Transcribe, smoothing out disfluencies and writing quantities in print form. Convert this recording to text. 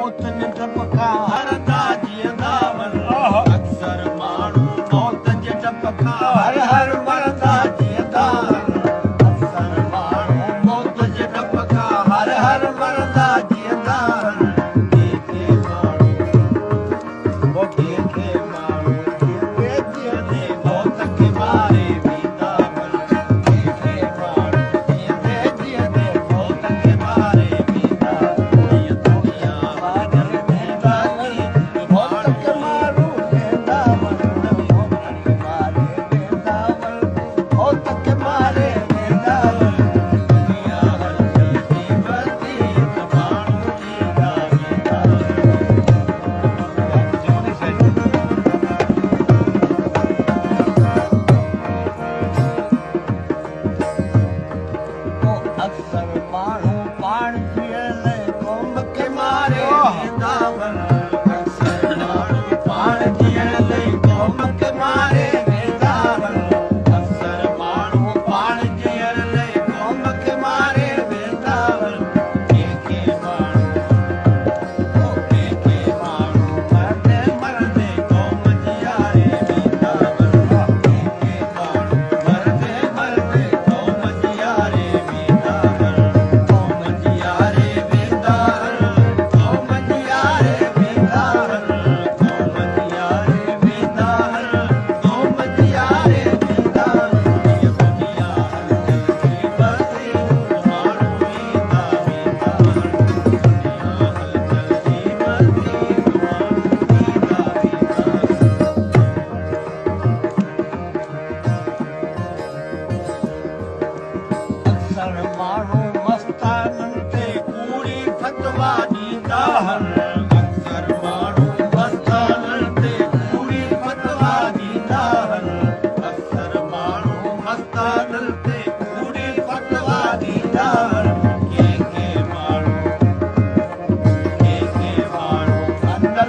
मौत टपका हरदा जीअंदा वञ अक्सर माण्हू मौत जे टपका हर हर मरदा जीअंदा अक्सर माण्हू मौत जे टपका हर हर मरदा जीअंदा कंहिंखे माण्हू जीअंदे मौत खे मारे वेंदा कंहिंखे माण्हू जीअंदे मौत खे मारे वेंदा अक्सर माण्हू पाण जीअण लाइ क़ौम खे मारे वेंदा अक्सर माण्हू पाण जीअण लाइ क़ौम खे मारे वेंदा अक्सर माण्हू पाण जीअण लाइ क़ौम खे मारे वेंदा कंहिंखे माण्हू मरंदे मरंदे क़ौम जीआरे वेंदा कंहिंखे माण्हू मरंदे मरंदे क़ौम जीआरे वेंदा अक्सर माण्हू मस्ताननि ते कूड़ी फतवा ॾींदा अक्सर माण्हू मस्ताननि ते कूड़ी फतवा ॾींदा अक्सर माण्हू मस्ताननि ते कूड़ी फतवा ॾींदा कंहिंखे माण्हू अंदर